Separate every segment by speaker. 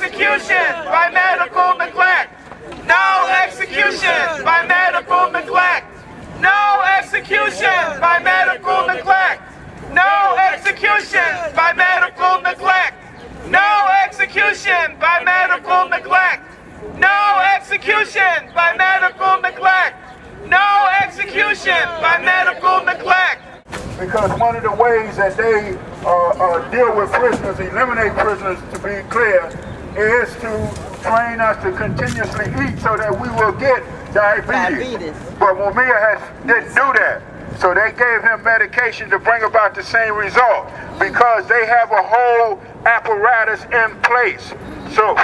Speaker 1: execution by medical neglect. No execution by medical neglect. No execution by medical neglect. No execution by medical neglect. No execution by medical neglect. No execution by medical neglect. No execution by medical neglect.
Speaker 2: Because one of the ways that they deal with prisoners, eliminate prisoners to be clear, is to train us to continuously eat so that we will get diabetes. But Mumia didn't do that. So they gave him medication to bring about the same result because they have a whole apparatus in place. So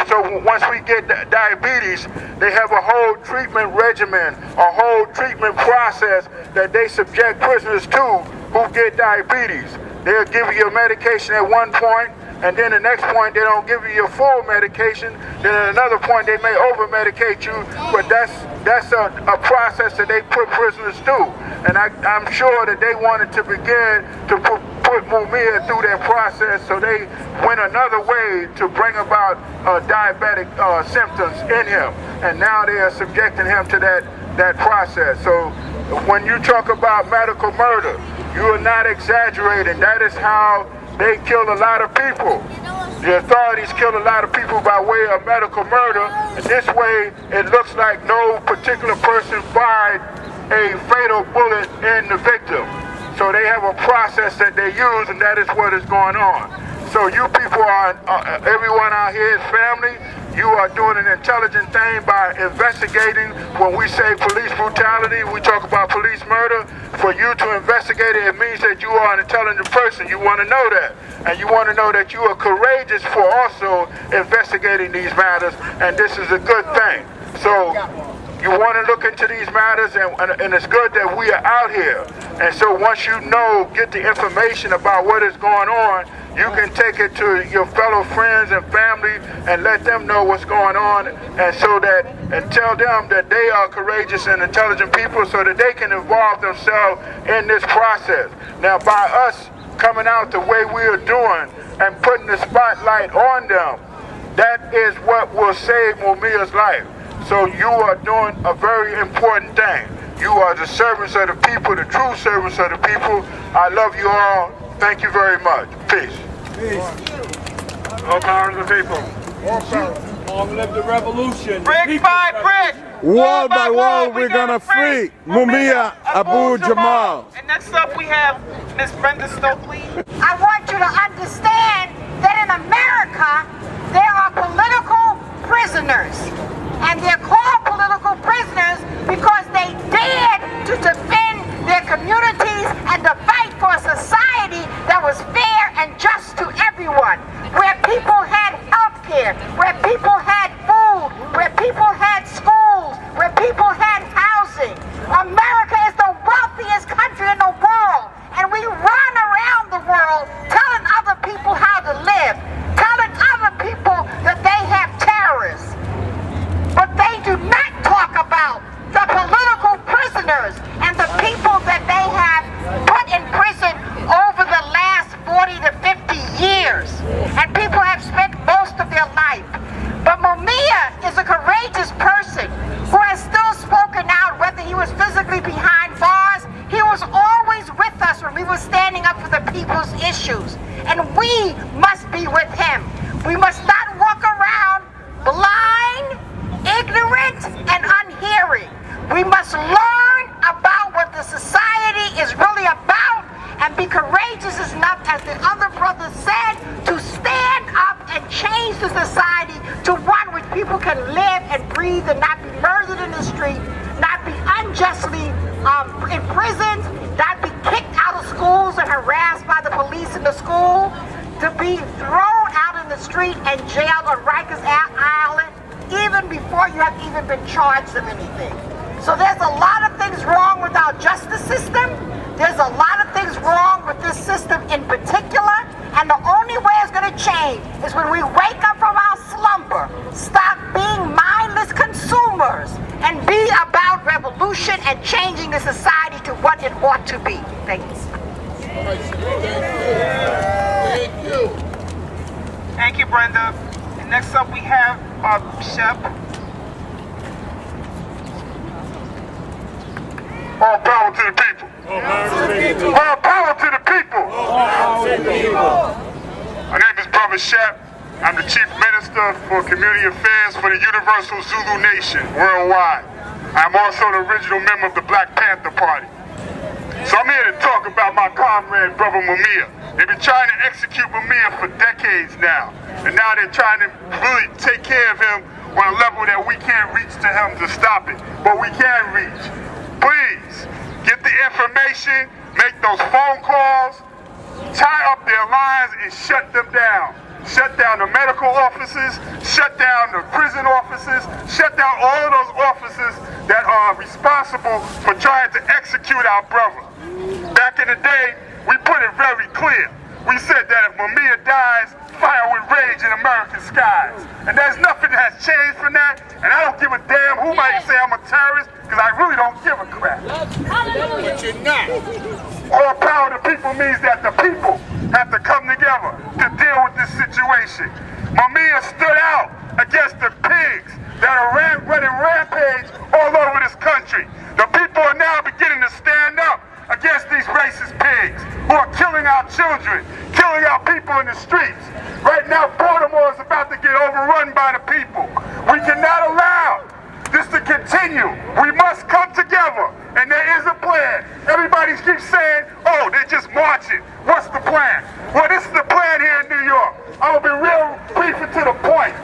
Speaker 2: once we get diabetes, they have a whole treatment regimen, a whole treatment process that they subject prisoners to who get diabetes. They'll give you your medication at one point, and then the next point they don't give you your full medication. Then at another point they may over-medicate you, but that's a process that they put prisoners through. And I'm sure that they wanted to begin to put Mumia through that process, so they went another way to bring about diabetic symptoms in him. And now they are subjecting him to that process. So when you talk about medical murder, you are not exaggerating. That is how they kill a lot of people. The authorities kill a lot of people by way of medical murder. And this way, it looks like no particular person fired a fatal bullet in the victim. So they have a process that they use, and that is what is going on. So you people are, everyone out here is family. You are doing an intelligent thing by investigating. When we say police brutality, we talk about police murder. For you to investigate it, it means that you are an intelligent person. You want to know that. And you want to know that you are courageous for also investigating these matters, and this is a good thing. So you want to look into these matters, and it's good that we are out here. And so once you know, get the information about what is going on, you can take it to your fellow friends and family and let them know what's going on, and so that, and tell them that they are courageous and intelligent people so that they can involve themselves in this process. Now, by us coming out the way we are doing and putting the spotlight on them, that is what will save Mumia's life. So you are doing a very important thing. You are the servants of the people, the true servants of the people. I love you all. Thank you very much. Peace.
Speaker 3: Peace. All power to the people. Long live the revolution.
Speaker 1: Brick by brick.
Speaker 4: Wall by wall, we're gonna free Mumia Abu-Jamal.
Speaker 1: And next up we have Miss Brenda Stokely.
Speaker 5: I want you to understand that in America, there are political prisoners. And they're called political prisoners because they dared to defend their communities and to fight for a society that was fair and just to everyone, where people had health care, where people had food, where people had schools, where people had housing. America is the wealthiest country in the world, and we run around the world telling other people how to live, telling other people that they have terrorists. But they do not talk about the political prisoners and the people that they have put in prison over the last 40 to 50 years. And people have spent most of their life. But Mumia is a courageous person who has still spoken out, whether he was physically behind bars. He was always with us when we were standing up for the people's issues. And we must be with him. We must not walk around blind, ignorant, and unhearing. We must learn about what the society is really about and be courageous enough, as the other brother said, to stand up and change the society to one which people can live and breathe and not be murdered in the street, not be unjustly imprisoned, not be kicked out of schools and harassed by the police in the school, to be thrown out in the street and jailed on Rikers Island, even before you have even been charged of anything. So there's a lot of things wrong with our justice system. There's a lot of things wrong with this system in particular. And the only way it's going to change is when we wake up from our slumber, stop being mindless consumers, and be about revolution and changing the society to what it ought to be. Thank you.
Speaker 1: Thank you, Brenda. And Next up we have Shep.
Speaker 3: All power to the people. All power to the people. My name is Brother Shep. I'm the Chief Minister for Community Affairs for the Universal Zulu Nation worldwide. I'm also the original member of the Black Panther Party. So I'm here to talk about my comrade, Brother Mumia. They've been trying to execute Mumia for decades now. And now they're trying to really take care of him on a level that we can't reach to him to stop it. But we can reach. Please, get the information, make those phone calls, tie up their lines and shut them down. Shut down the medical offices, shut down the prison offices, shut down all of those offices that are responsible for trying to execute our brother. Back in the day, we put it very clear. We said that if Mumia dies, fire would rage in American skies. And there's nothing that has changed from that, and I don't give a damn who might say I'm a terrorist, because I really don't give a crap.
Speaker 4: But you're not.
Speaker 3: All power to people means that the people have to come together to deal with this situation. Mumia stood out against the pigs that are running rampage all over this country. The people are now beginning to stand up against these racist pigs who are killing our children, killing our people in the streets. Right now, Baltimore is about to get overrun by the people. We cannot allow this to continue. We must come together, and there is a plan. Everybody keeps saying, oh, they're just marching. What's the plan? Well, this is the plan here in New York. I will be real brief and to the point.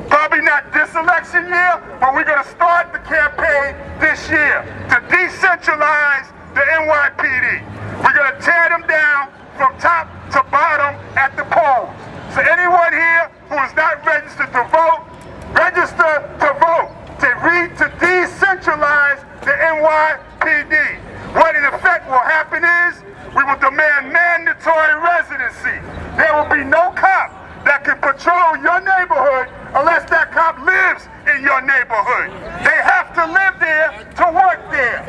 Speaker 3: Probably not this election year, but we're going to start the campaign this year to decentralize the NYPD. We're going to tear them down from top to bottom at the polls. So anyone here who is not registered to vote, register to vote. To decentralize the NYPD. What in effect will happen is we will demand mandatory residency. There will be no cop that can patrol your neighborhood unless that cop lives in your neighborhood. They have to live there to work there.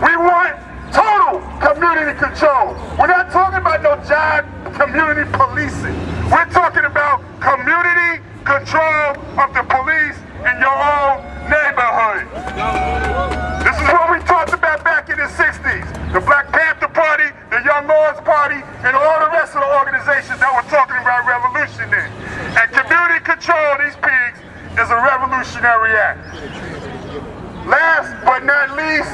Speaker 3: We want total community control. We're not talking about no job community policing. We're talking about community control of the police in your own neighborhood. This is what we talked about back in the 60s. The Black Panther Party, the Young Lords Party, and all the rest of the organizations that were talking about revolution then. And community control of these pigs is a revolutionary act. Last but not least,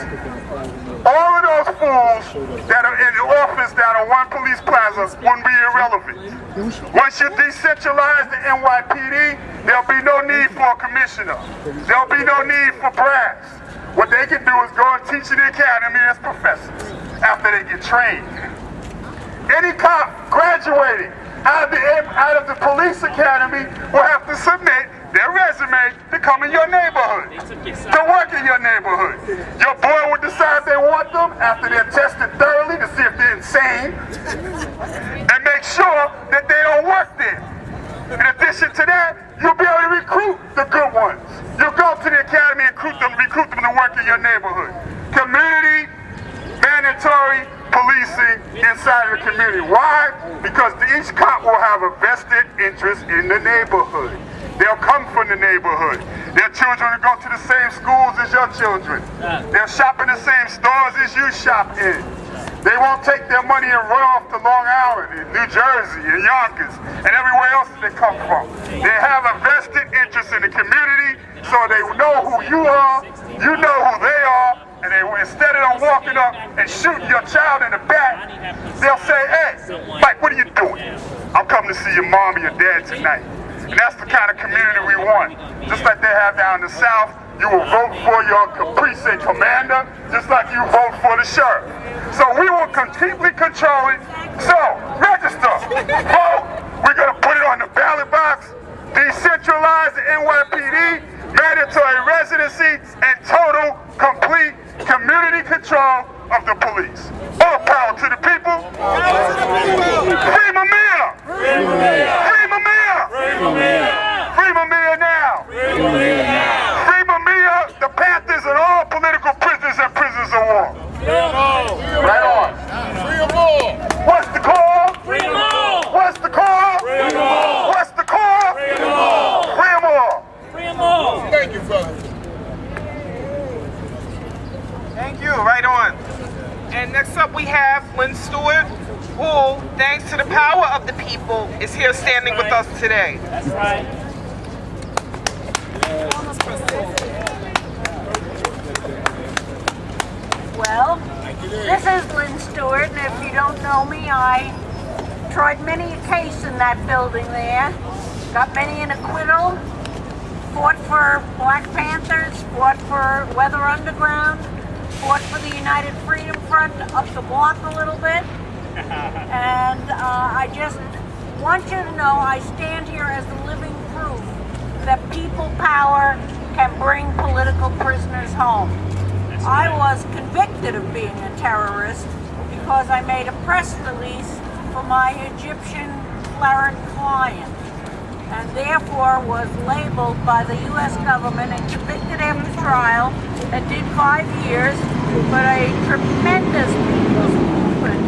Speaker 3: all of those fools that are in the office down on One Police Plaza wouldn't be irrelevant. Once you decentralize the NYPD, there'll be no need for a commissioner. There'll be no need for brass. What they can do is go and teach in the academy as professors after they get trained. Any cop graduating out of the police academy will have to submit their resume to come in your neighborhood, to work in your neighborhood. Your boy will decide they want them after they're tested thoroughly to see if they're insane, and make sure that they don't work there. In addition to that, you'll be able to recruit the good ones. You'll go to the academy and recruit them to work in your neighborhood. Community, mandatory policing inside of the community. Why? Because each cop will have a vested interest in the neighborhood. They'll come from the neighborhood. Their children will go to the same schools as your children. They'll shop in the same stores as you shop in. They won't take their money and run off to Long Island, and New Jersey, and Yonkers, and everywhere else that they come from. They have a vested interest in the community, so they know who you are, you know who they are, and they, instead of them walking up and shooting your child in the back, they'll say, hey, Mike, what are you doing? I'm coming to see your mom or your dad tonight. And that's the kind of community we want. Just like they have down in the South, you will vote for your precinct commander, just like you vote for the sheriff. So we will completely control it. So, register, vote. We're going to put it on the ballot box, decentralize the NYPD, mandatory residency, and total, complete community control of the police. All power to the people. Free Mumia! Free Mumia! Free Mumia! Free Mumia! Free Mumia now! Free Mumia now! Free Mumia, the Panthers, and all political prisoners and prisoners of war. Right on.
Speaker 4: Free them all.
Speaker 3: What's the call?
Speaker 1: Free them all!
Speaker 3: What's the call?
Speaker 1: Free them all!
Speaker 3: What's the call?
Speaker 1: Thank you. Right on. And next up we have Lynn Stewart, who, thanks to the power of the people, is here standing with us today.
Speaker 6: That's right.
Speaker 7: Well, this is Lynn Stewart, and if you don't know me, I tried many a case in that building there, got many an acquittal, fought for Black Panthers, fought for Weather Underground, fought for the United Freedom Front up the block a little bit, and I just want you to know I stand here as the living proof that people power can bring political prisoners home. I was convicted of being a terrorist because I made a press release for my Egyptian cleric client, and therefore was labeled by the U.S. government and convicted after trial and did 5 years, but a tremendous people's movement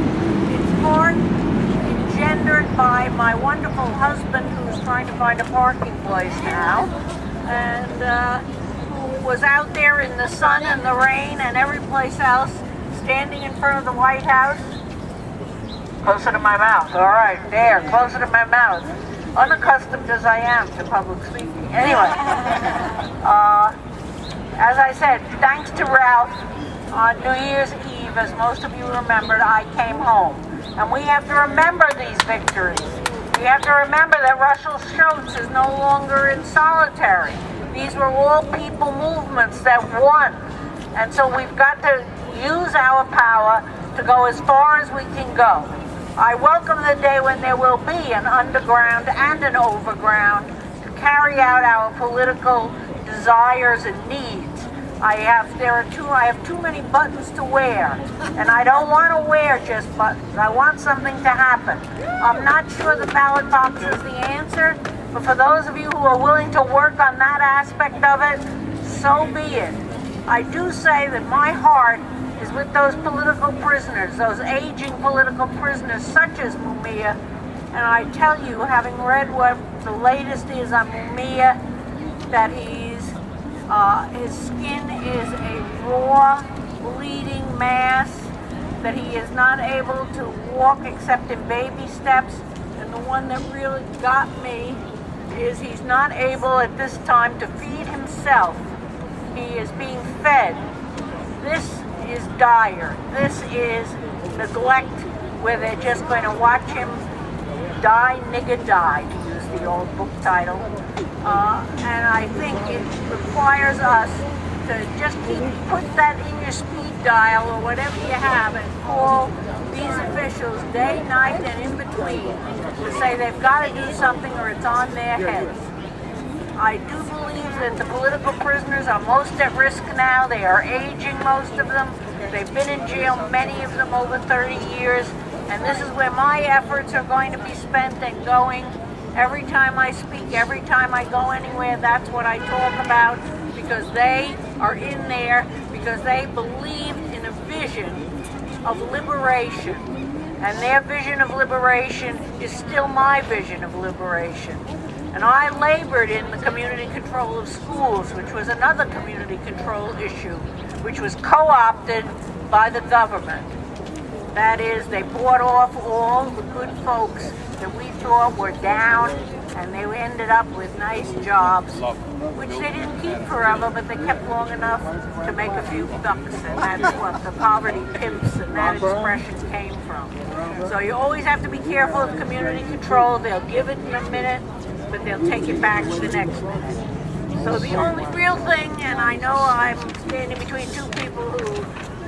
Speaker 7: in part engendered by my wonderful husband, who's trying to find a parking place now, and who was out there in the sun and the rain and every place else, standing in front of the White House. Closer to my mouth. All right, there, closer to my mouth. Unaccustomed as I am to public speaking. Anyway, as I said, thanks to Ralph, on New Year's Eve, as most of you remembered, I came home. And we have to remember these victories. We have to remember that Russell Schultz is no longer in solitary. These were all people movements that won. And so we've got to use our power to go as far as we can go. I welcome the day when there will be an underground and an overground to carry out our political desires and needs. I have too many buttons to wear, and I don't want to wear just buttons. I want something to happen. I'm not sure the ballot box is the answer, but for those of you who are willing to work on that aspect of it, so be it. I do say that my heart is with those political prisoners, those aging political prisoners such as Mumia, and I tell you, having read what the latest is on Mumia, that his skin is a raw, bleeding mass, that he is not able to walk except in baby steps, and the one that really got me is he's not able at this time to feed himself. He is being fed. This is dire. This is neglect, where they're just going to watch him die, nigga die, to use the old book title. And I think it requires us to just put that in your speed dial or whatever you have and call these officials day, night, and in between to say they've got to do something or it's on their heads. I do believe that the political prisoners are most at risk now. They are aging, most of them. They've been in jail, many of them over 30 years. And this is where my efforts are going to be spent and going. Every time I speak, every time I go anywhere, that's what I talk about, because they are in there, because they believe in a vision of liberation. And their vision of liberation is still my vision of liberation. And I labored in the community control of schools, which was another community control issue, which was co-opted by the government. That is, they bought off all the good folks that we thought were down, and they ended up with nice jobs, which they didn't keep forever, but they kept long enough to make a few bucks, and that's what the poverty pimps and that expression came from. So you always have to be careful of community control. They'll give it in a minute, but they'll take it back the next minute. So the only real thing, and I know I'm standing between two people who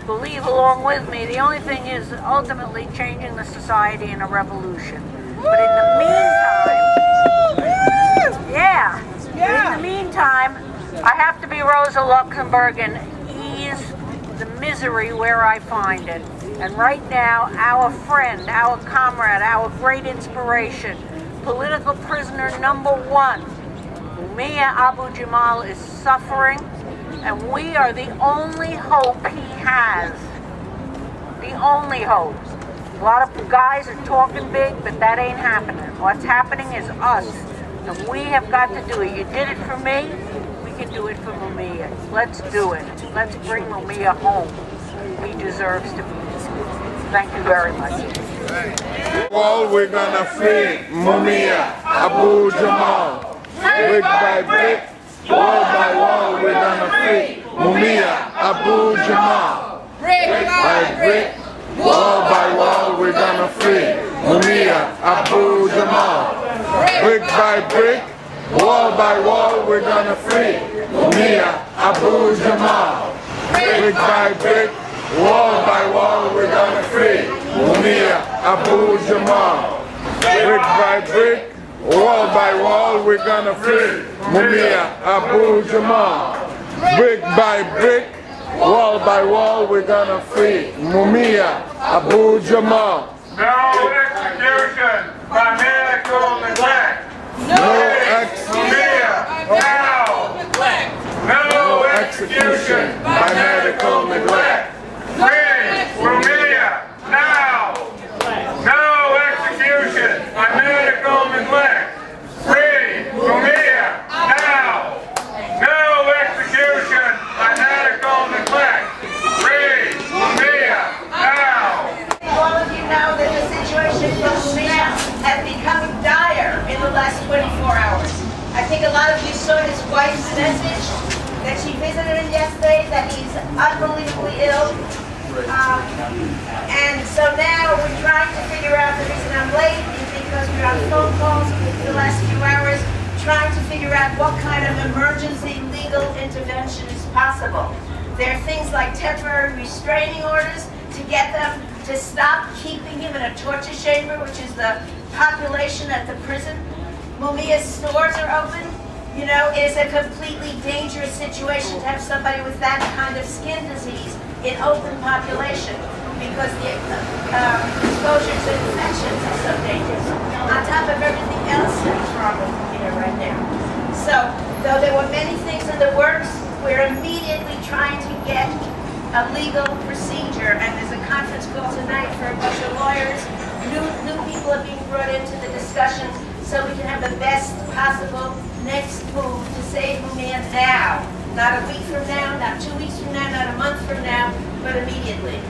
Speaker 7: believe along with me, the only thing is ultimately changing the society in a revolution. But in the meantime, I have to be Rosa Luxemburg and ease the misery where I find it. And right now, our friend, our comrade, our great inspiration, political prisoner number one, Mumia Abu-Jamal, is suffering, and we are the only hope he has. The only hope. A lot of guys are talking big, but that ain't happening. What's happening is us, and we have got to do it. You did it for me. We can do it for Mumia. Let's do it. Let's bring Mumia home. He deserves to be. Thank you very much.
Speaker 4: Wall, we're gonna free Mumia, Abu-Jamal. Brick by brick, wall by wall, we're gonna free Mumia, Abu-Jamal. Brick by brick, wall by wall, we're gonna free Mumia, Abu-Jamal. Brick by brick, wall by wall, we're gonna free Mumia, Abu-Jamal. Brick by brick, wall by wall, we're gonna free Mumia, Abu-Jamal. Brick by brick, wall by wall, we're gonna free Mumia, Abu-Jamal. Brick by brick, wall by wall, we're gonna free Mumia, Abu-Jamal.
Speaker 3: No execution by medical neglect.
Speaker 4: No
Speaker 3: Mumia, now. No execution by medical neglect. Free Mumia, now. No execution by medical neglect. Free Mumia, now. No execution by medical neglect. Free Mumia, now.
Speaker 5: All of you know that the situation for Mumia has become dire in the last 24 hours. I think a lot of you saw his wife's message that she visited him yesterday, that he's unbelievably ill. And so now we're trying to figure out, the reason I'm late is because we're on phone calls for the last few hours, trying to figure out what kind of emergency legal intervention is possible. There are things like temporary restraining orders to get them to stop keeping him in a torture chamber, which is the population at the prison. Mumia's stores are open. You know, it is a completely dangerous situation to have somebody with that kind of skin disease in open population because the exposure to infections is so dangerous. On top of everything else that's wrong with Mumia right now. So, though there were many things in the works, we're immediately trying to get a legal procedure, and there's a conference call tonight for a bunch of lawyers. New people are being brought into the discussion so we can have the best possible next move to save Mumia now. Not a week from now, not 2 weeks from now, not a month from now, but immediately.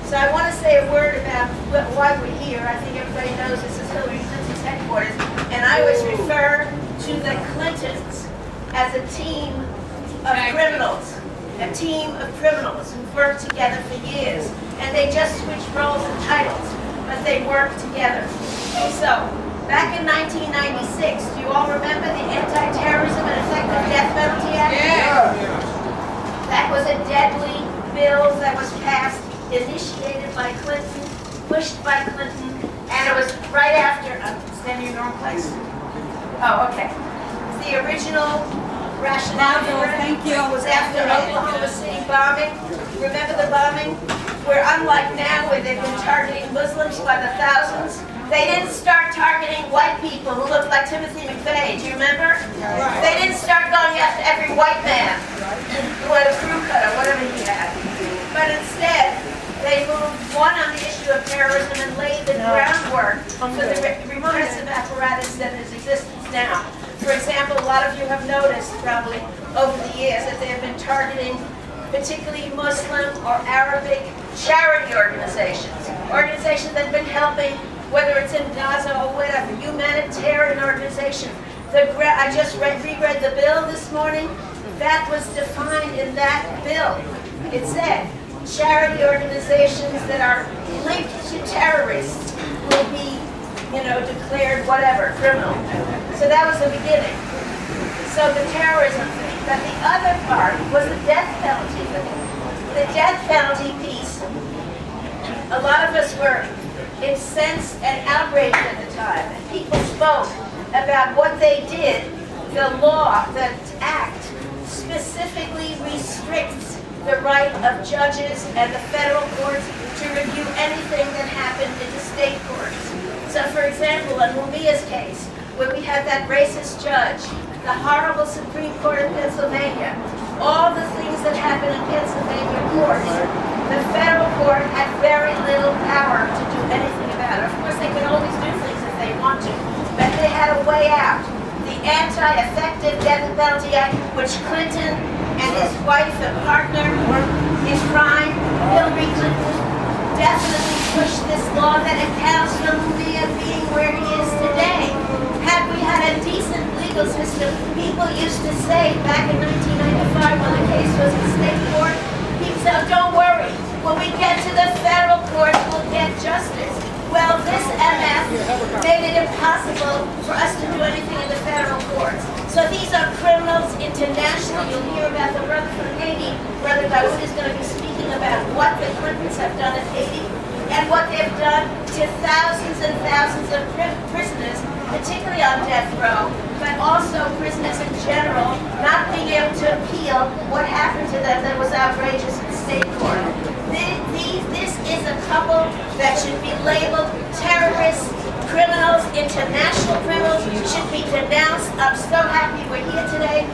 Speaker 5: So I want to say a word about why we're here. I think everybody knows this is Hillary Clinton's headquarters, and I always refer to the Clintons as a team of criminals. A team of criminals who've worked together for years, and they just switch roles and titles, but they work together. So, back in 1996, do you all remember the Anti-Terrorism and Effective Death Penalty Act?
Speaker 2: Yeah.
Speaker 5: That was a deadly bill that was passed, initiated by Clinton, pushed by Clinton, and it was right after, I'm standing in the wrong place. Oh, okay. The original rationale for it was after Oklahoma City bombing. Remember the bombing? Where unlike now, where they've been targeting Muslims by the thousands, they didn't start targeting white people who looked like Timothy McVeigh. Do you remember? They didn't start going after every white man who had a crew cut or whatever he had. But instead, they moved one on the issue of terrorism and laid the groundwork for the repressive apparatus that is existence now. For example, a lot of you have noticed probably over the years that they have been targeting particularly Muslim or Arabic charity organizations that have been helping, whether it's in Gaza or whatever, humanitarian organization. I just reread the bill this morning. That was defined in that bill. It said charity organizations that are linked to terrorists will be, declared whatever, criminal. So that was the beginning. So the terrorism thing. But the other part was the death penalty thing. The death penalty piece, a lot of us were incensed and outraged at the time. And people spoke about what they did. The law, the act, specifically restricts the right of judges and the federal courts to review anything that happened in the state courts. So for example, in Mumia's case, when we had that racist judge, the horrible Supreme Court of Pennsylvania, all the things that happened in Pennsylvania courts, the federal court had very little power to do anything about it. Of course, they can always do things if they want to, but they had a way out. The
Speaker 6: Anti-Effective Death Penalty Act, which Clinton and his wife and partner in crime, Hillary Clinton, definitely pushed this law that accounts for Mumia being where he is today. Had we had a decent legal system, people used to say back in 1995 when the case was in state court, people said, oh, don't worry, when we get to the federal court, we'll get justice. Well, this MF made it impossible for us to do anything in the federal courts. So these are criminals internationally. You'll hear about the brother from Haiti. Brother Dawood is going to be speaking about what the Clintons have done in Haiti and what they've done to thousands and thousands of prisoners, particularly on death row, but also prisoners in general, not being able to appeal what happened to them that was outrageous in state court. This is a couple that should be labeled terrorists, criminals, international criminals, should be denounced. I'm so happy we're here today.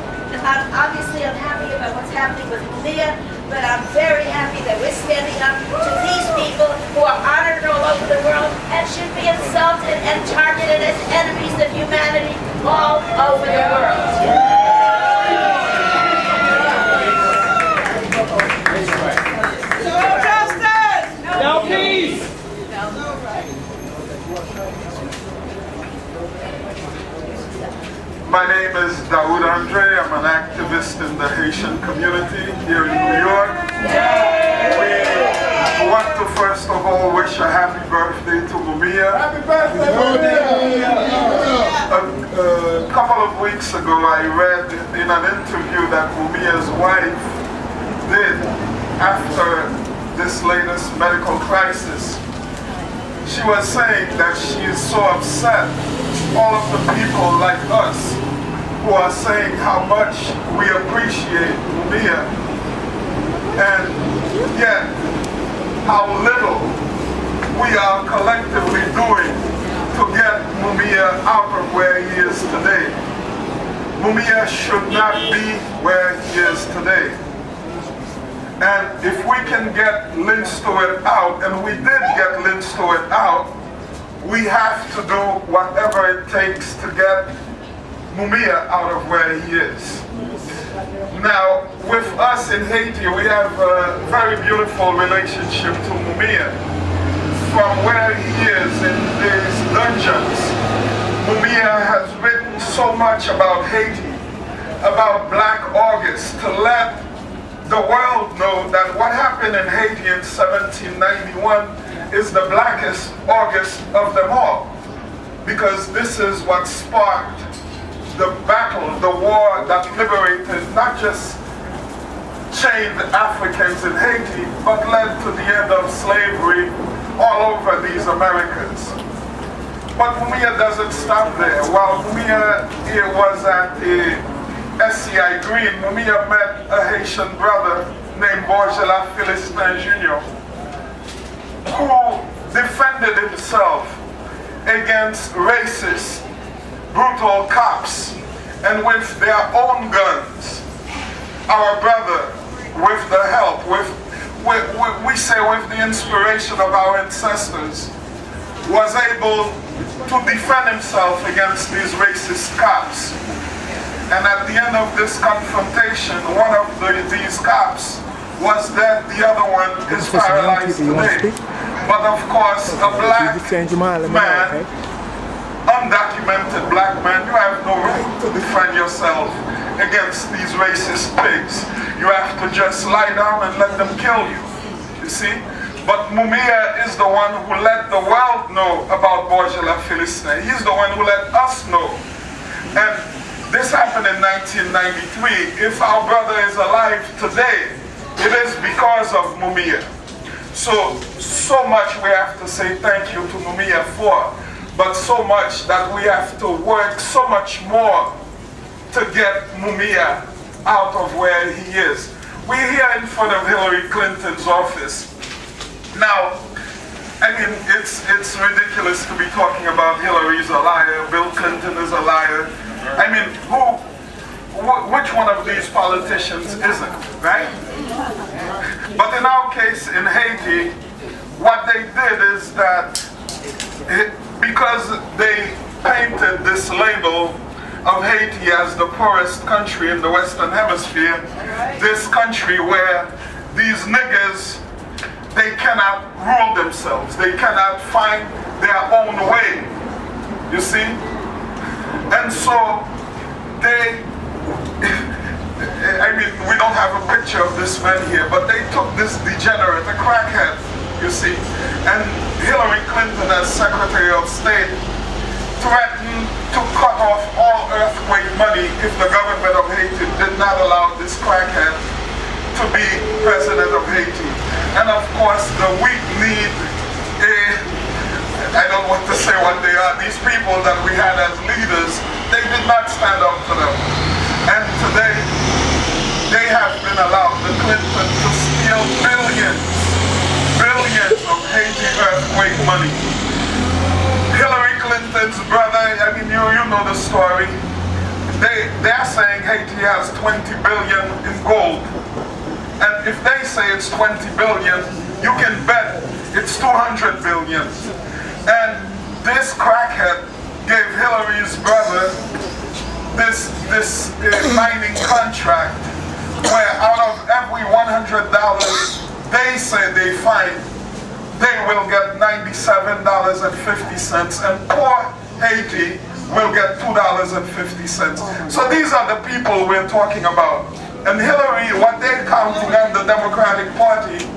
Speaker 6: Obviously, I'm happy about what's happening with Mumia, but I'm very happy that we're standing up to these people who are honored all over the world and should be insulted and targeted as enemies of humanity all over the world.
Speaker 1: No peace!
Speaker 3: My name is Dawood Andre. I'm an activist in the Haitian community here in New York. We want to first of all wish a happy birthday to Mumia.
Speaker 4: Happy birthday!
Speaker 3: A couple of weeks ago I read in an interview that Mumia's wife did after this latest medical crisis. She was saying that she is so upset, all of the people like us who are saying how much we appreciate Mumia, and yet how little we are collectively doing to get Mumia out of where he is today. Mumia should not be where he is today. And if we can get Lynn Stewart out, and we did get Lynn Stewart out, we have to do whatever it takes to get Mumia out of where he is. Now, with us in Haiti, we have a very beautiful relationship to Mumia. From where he is in these dungeons, Mumia has written so much about Haiti, about Black August, to let the world know that what happened in Haiti in 1791 is the blackest August of them all. Because this is what sparked the battle, the war that liberated not just chained Africans in Haiti, but led to the end of slavery all over these Americas. But Mumia doesn't stop there. While Mumia was at a SCI Green, Mumia met a Haitian brother named Barclay Center Jr., who defended himself against racist, brutal cops, and with their own guns, our brother, with the help, we say with the inspiration of our ancestors, was able to defend himself against these racist cops. And at the end of this confrontation, one of these cops was dead, the other one is paralyzed today. But of course, a black man, undocumented black man, you have no right to defend yourself against these racist pigs. You have to just lie down and let them kill you, you see? But Mumia is the one who let the world know about Barclay Center. He's the one who let us know. And this happened in 1993. If our brother is alive today, it is because of Mumia. So much we have to say thank you to Mumia for, but so much that we have to work so much more to get Mumia out of where he is. We're here in front of Hillary Clinton's office. Now, I mean, it's ridiculous to be talking about Hillary's a liar, Bill Clinton is a liar. I mean, which one of these politicians isn't, right? But in our case in Haiti, what they did is that because they painted this label
Speaker 4: of Haiti as the poorest country in the Western Hemisphere, this country where these niggers, they cannot rule themselves. They cannot find their own way, you see? And so they, I mean, we don't have a picture of this man here, but they took this degenerate, a crackhead, you see, and Hillary Clinton as Secretary of State threatened to cut off all earthquake money if the government of Haiti did not allow this crackhead to be president of Haiti. And of course, the weak need I don't want to say what they are, these people that we had as leaders, they did not stand up to them. And today, they have been allowed, the Clinton, to steal billions of Haiti earthquake money. Hillary Clinton's brother, I mean, you know the story. They're saying Haiti has 20 billion in gold. And if they say it's 20 billion, you can bet it's 200 billion. And this crackhead gave Hillary's brother this mining contract where out of every $100 they say they find, they will get $97.50, and poor Haiti will get $2.50. So these are the people we're talking about. And Hillary, what they're counting on the Democratic Party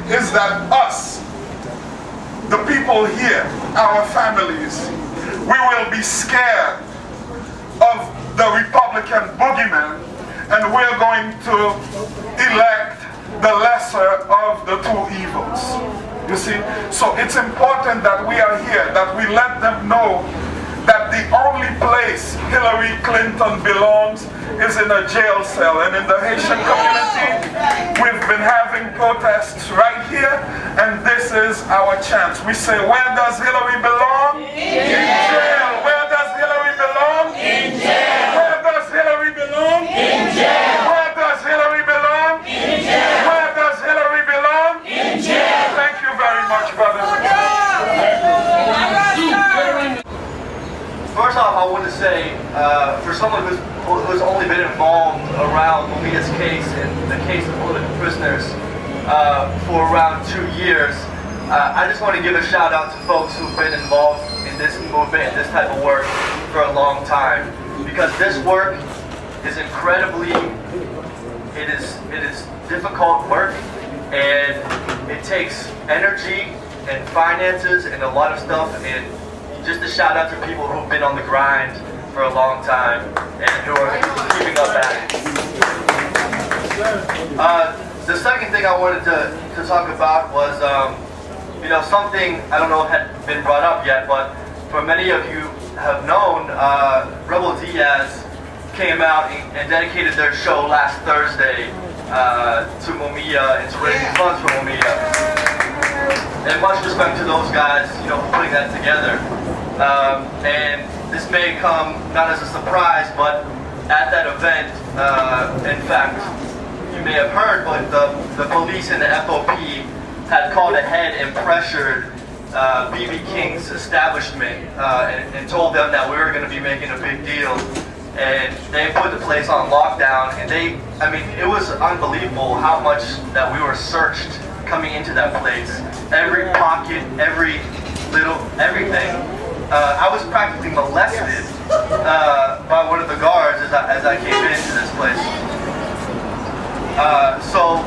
Speaker 4: is that us, the people here, our families, we will be scared of the Republican boogeyman, and we're going to elect the lesser of the two evils. You see? So it's important that we are here, that we let them know that the only place Hillary Clinton belongs is in a jail cell. And in the Haitian community, we've been having protests right here, and this is our chance. We say, where does Hillary belong? In jail. Where does Hillary belong? In jail. Where does Hillary belong? In jail. Where does Hillary belong? In jail. Where does Hillary belong? In jail. Thank you very much, brothers and sisters.
Speaker 8: First off, I want to say, for someone who's only been involved around Mumia's case and the case of political prisoners for around 2 years, I just want to give a shout out to folks who've been involved in this movement and this type of work for a long time, because this work is incredibly, it is difficult work, and it takes energy and finances and a lot of stuff. And just a shout out to people who've been on the grind for a long time and who are keeping up at it. The second thing I wanted to talk about was, you know, something I don't know if had been brought up yet, but for many of you have known, Rebel Diaz came out and dedicated their show last Thursday to Mumia and to raising funds for Mumia. And much respect to those guys, you know, for putting that together. And this may come not as a surprise, but at that event, in fact, you may have heard, but the police and the FOP had called ahead and pressured B.B. King's establishment and told them that we were going to be making a big deal. And they put the place on lockdown, and I mean, it was unbelievable how much that we were searched coming into that place. Every pocket, every little, everything. I was practically molested by one of the guards as I came into this place. So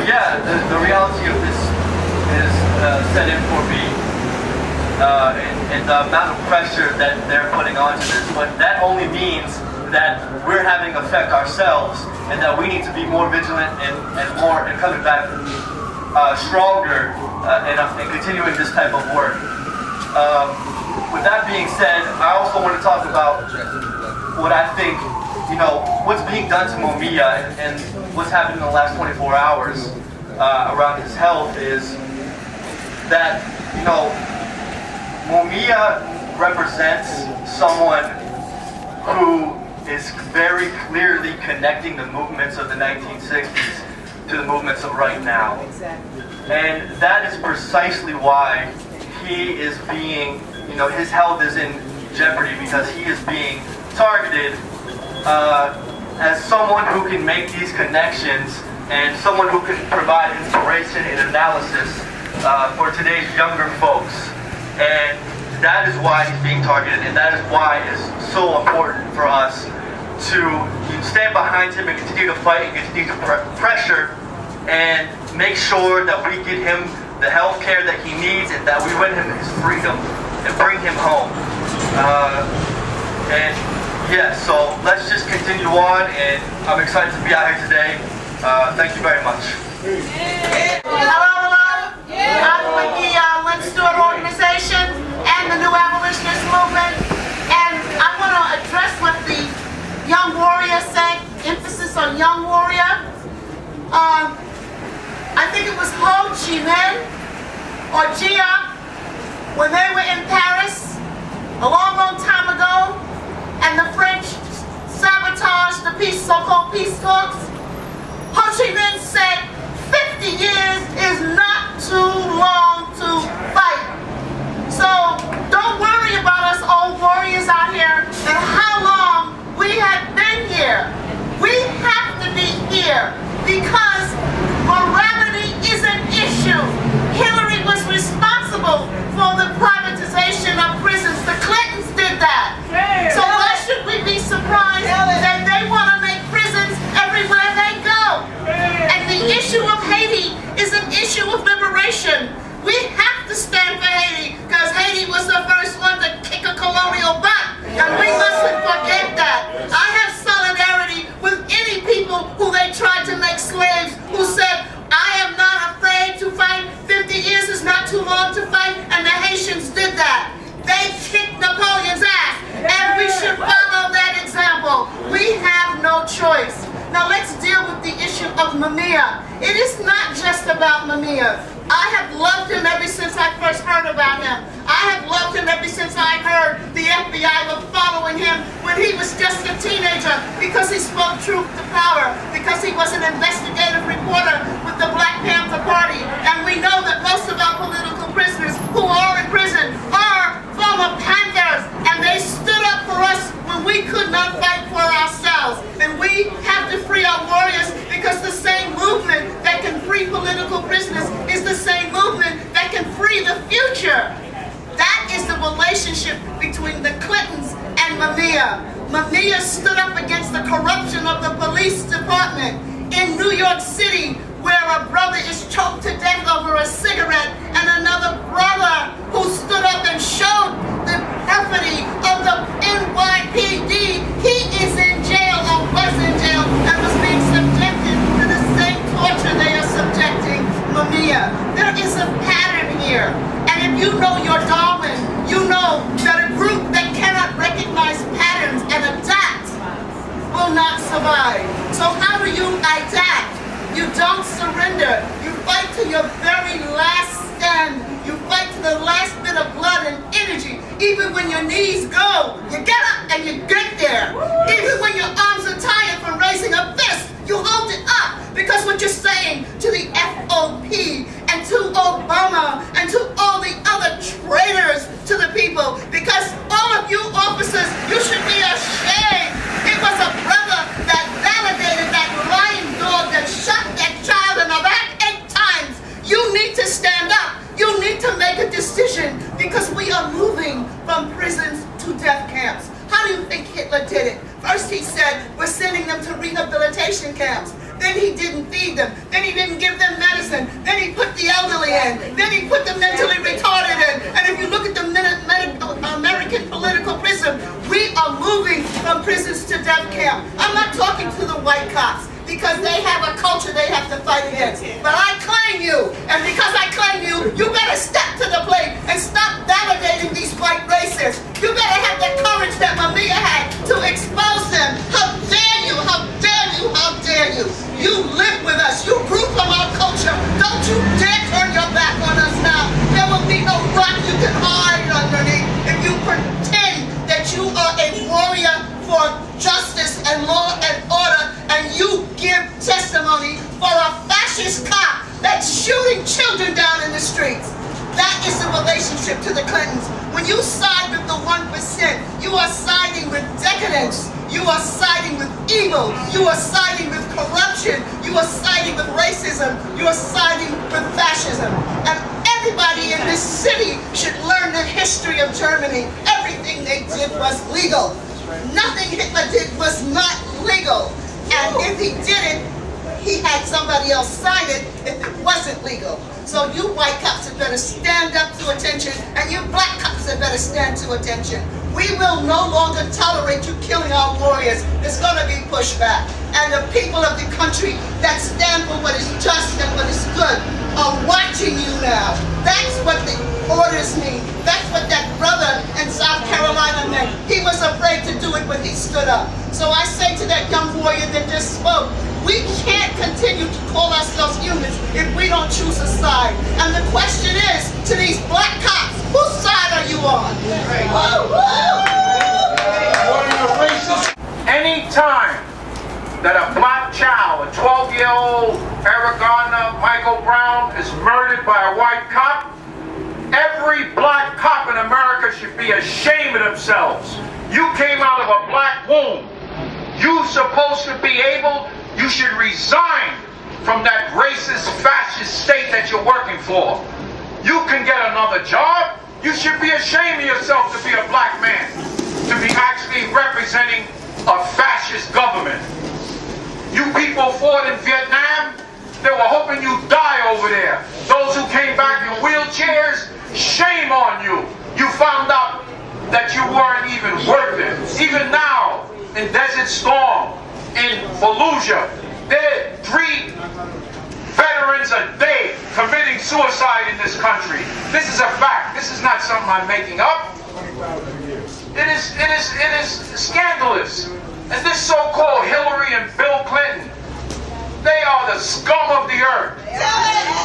Speaker 8: yeah, the reality of this is set in for me, and the amount of pressure that they're putting onto this. But that only means that we're having effect ourselves, and that we need to be more vigilant and coming back stronger and continuing this type of work. With that being said, I also want to talk about what I think, you know, what's being done to Mumia and what's happened in the last 24 hours around his health is that, you know, Mumia represents someone who is very clearly connecting the movements of the 1960s to the movements of right now. And that is precisely why he is being, you know, his health is in jeopardy, because he is being targeted as someone who can make these connections and someone who can provide inspiration and analysis for today's younger folks. And that is why he's being targeted, and that is why it's so important for us to stand behind him and continue to fight and continue to pressure and make sure that we get him the health care that he needs and that we win him his freedom and bring him home. And yeah, so let's just continue on, and I'm excited to be out here today. Thank you very much.
Speaker 5: Hello. I'm with the Lynn Stewart organization and the New Abolitionist Movement, and I want to address what the young warrior said, emphasis on young warrior. I think it was Ho Chi Minh or Gia when they were in Paris a long time ago, and the French sabotaged the so-called peace talks. Ho Chi Minh said 50 years is not too long to fight. So don't worry about us old warriors out here and how long we have been here. We have to be here because morality is an issue. Hillary was responsible for the privatization of prisons. The Clintons did that. So why should we be surprised that they want to make prisons everywhere they go? And the issue of Haiti is an issue of liberation. We have to stand for Haiti because Haiti was the first one to kick a colonial butt, and we mustn't forget that. I have solidarity with any people who they tried to make slaves, who said, I am not afraid to fight, 50 years is not too long to fight, and the Haitians did that. They kicked Napoleon's ass, and we should follow that example. We have no choice. Now let's deal with the issue of Mumia. It is not just about Mumia. I have loved him ever since I first heard about him. I have loved him ever since I heard the FBI were following him when he was just a teenager because he spoke truth to power, because he was an investigative reporter with the Black Panther Party. And we know that most of our political prisoners who are in prison are former Panthers, and they stood up for us when we could not fight for ourselves. And we have to free our warriors because the same movement that can free political prisoners is the same movement that can free the future. That is the relationship between the Clintons and Mumia. Mumia stood up against the corruption of the police department in New York City, where a brother is choked to death over a cigarette, and another brother who stood up and showed the perfidy of the NYPD. He is in jail or was in jail and was being subjected to the same torture they are subjecting Mumia. There is a pattern here. And if you know your Darwin, you know that a group that cannot recognize patterns and adapt will not survive. So how do you adapt? You don't surrender. You fight to your very last stand. You fight to the last bit of blood and energy. Even when your knees go, you get up and you get there. Even when your arms are tired from raising a fist, you hold it up. Because what you're saying to the FOP and to Obama and to all the other traitors to the people, because all of you officers, you should be ashamed. It was a brother that validated that lying dog that shot that child in the back 8 times. You need to stand up. You need to make a decision because we are moving from prisons to death camps. How do you think Hitler did it? First he said, we're sending them to rehabilitation camps. Then he didn't feed them. Then he didn't give them medicine. Then he put the elderly in. Then he put the mentally retarded in. And if you look at the American political prison, we are moving from prisons to death camp. I'm not talking to the white cops because they have a culture they have to fight against. But I claim you. And because I claim you, you better step to the plate and stop validating these white racists. You better have the courage that Mumia had to expose them. How dare you? How dare you? How dare you? You live with us. You grew from our culture. Don't you dare turn your back on us now. There will be no rock you can hide underneath if you pretend that you are a warrior for justice and law and order, and you give testimony for a fascist cop that's shooting children down in the streets. That is the relationship to the Clintons. When you side with the 1%, you are siding with decadence.
Speaker 9: against. You are siding with evil. You are siding with corruption. You are siding with racism. You are siding with fascism. And everybody in this city should learn the history of Germany. Everything they did was legal. Nothing Hitler did was not legal. And if he did it, he had somebody else sign it if it wasn't legal. So you white cops had better stand up to attention, and you black cops had better stand to attention. We will no longer tolerate you killing our warriors. There's going to be pushback. And the people of the country that stand for what is just and what is good are watching you now. That's what the orders mean. That's what that brother in South Carolina meant. He was afraid to do it, but he stood up. So I say to that young warrior that just spoke, we can't continue to call ourselves humans if we don't choose a side. And the question is, to these black cops, whose side are you on?
Speaker 10: Any time that a black child, a 12-year-old Eric Garner, Michael Brown, is murdered by a white cop, every black cop in America should be ashamed of themselves. You came out of a black womb. You're supposed to be able, you should resign from that racist, fascist state that you're working for. You can get another job. You should be ashamed of yourself to be a black man, to be actually representing a fascist government. You people fought in Vietnam, they were hoping you'd die over there. Those who came back in wheelchairs, shame on you. You found out that you weren't even worth it. Even now, in Desert Storm, in Fallujah, there are 3 veterans a day committing suicide in this country. This is a fact. This is not something I'm making up. It is scandalous. And this so-called Hillary and Bill Clinton, they are the scum of the earth.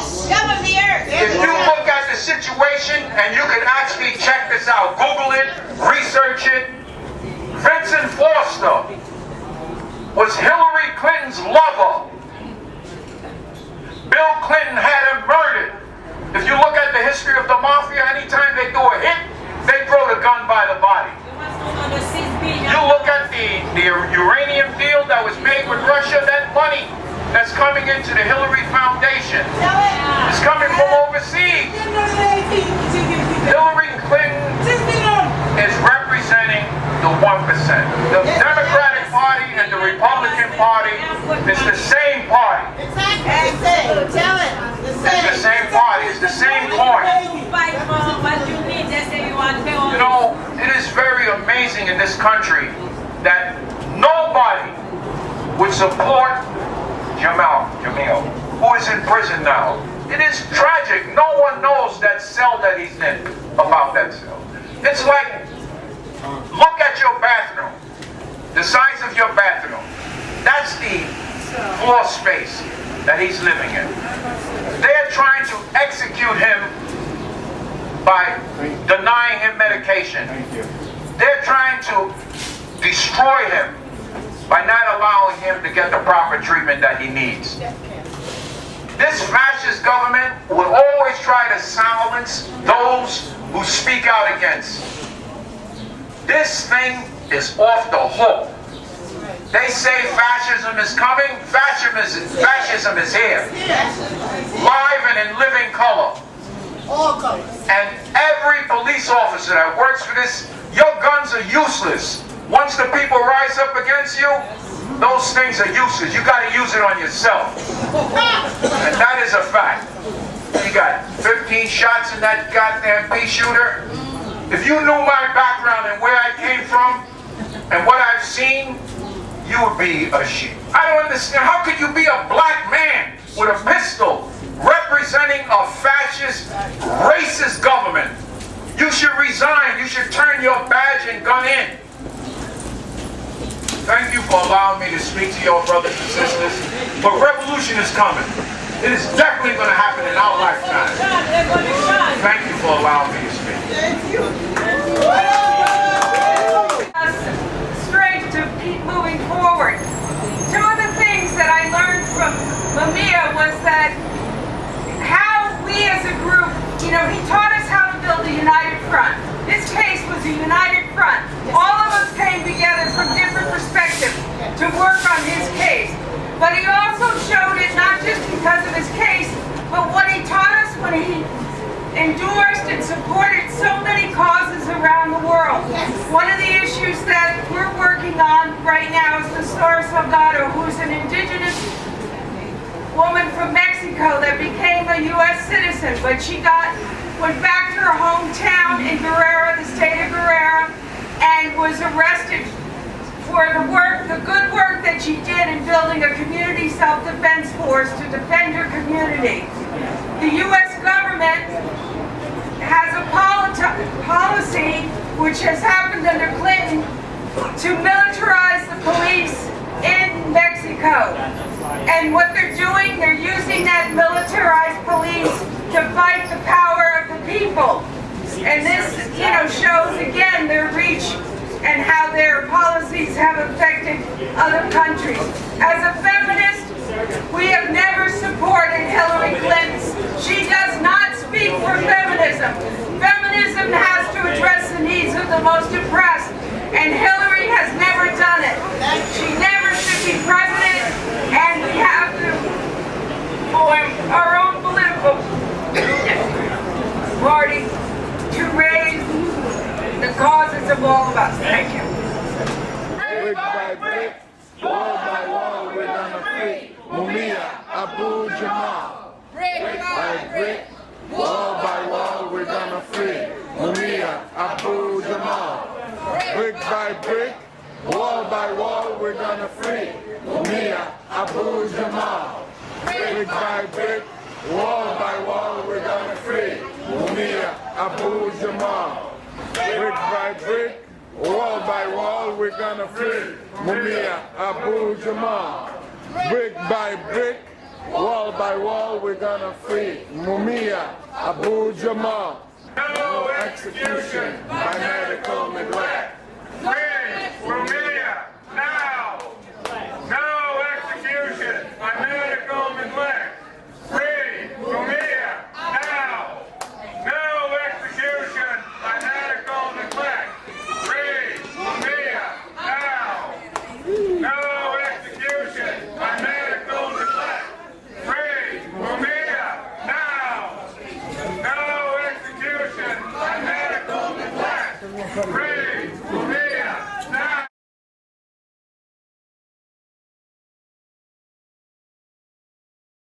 Speaker 6: Scum of the earth.
Speaker 10: If you look at the situation, and you can actually check this out, Google it, research it, Vincent Foster was Hillary Clinton's lover. Bill Clinton had him murdered. If you look at the history of the mafia, anytime they do a hit, they throw the gun by the body. You look at the uranium deal that was made with Russia, that money that's coming into the Hillary Foundation is coming from overseas. Hillary Clinton is representing the 1%. The Democratic Party and the Republican Party is the same party.
Speaker 6: Tell it.
Speaker 10: It's the same party. It's the same coin. You know, it is very amazing in this country that nobody would support Jamil, who is in prison now. It is tragic. No one knows that cell that he's in, about that cell. It's like, look at your bathroom, the size of your bathroom. That's the floor space that he's living in. They're trying to execute him by denying him medication. They're trying to destroy him by not allowing him to get the proper treatment that he needs. This fascist government will always try to silence those who speak out against. This thing is off the hook. They say fascism is coming. Fascism is here. Live and in living color. And every police officer that works for this, your guns are useless. Once the people rise up against you, those things are useless. You got to use it on yourself. And that is a fact. You got 15 shots in that goddamn pea shooter. If you knew my background and where I came from and what I've seen, you would be ashamed. I don't understand. How could you be a black man with a pistol representing a fascist, racist government? You should resign. You should turn your badge and gun in. Thank you for allowing me to speak to your brothers and sisters. But revolution is coming. It is definitely going to happen in our lifetime. Thank you for allowing me to speak.
Speaker 9: Thank you.
Speaker 11: Strength to keep moving forward. Two of the things that I learned from Mumia was that how we as a group, he taught us how to build a united front. This case was a united front. All of us came together from different endorsed and supported so many causes around the world. One of the issues that we're working on right now is the Star Salgado, who's an indigenous woman from Mexico that became a U.S. citizen, but she went back to her hometown in Guerrero, the state of Guerrero, and was arrested for the good work that she did in building a community self-defense force to defend her community. The U.S. government has a policy, which has happened under Clinton, to militarize the police in Mexico. And what they're doing, they're using that militarized police to fight the power of the people. And this, shows again their reach and how their policies have affected other countries. As a feminist, we have never supported Hillary Clinton. She does not speak for feminism. Feminism has to address the needs of the most oppressed, and Hillary has never done it. She never should be president, and we have to form our own political party to raise the causes of all of us. Thank you.
Speaker 4: Brick by brick, wall by wall, we're gonna free Mumia, Abu-Jamal. Brick by brick, wall by wall, we're gonna free Mumia, Abu-Jamal. Brick by brick, wall by wall, we're gonna free Mumia, Abu-Jamal. Brick by brick, wall by wall, we're gonna free Mumia, Abu-Jamal. Brick by brick, wall by wall, we're gonna free Mumia, Abu-Jamal. Brick by brick, wall by wall, we're gonna free Mumia, Abu-Jamal. No execution by medical neglect.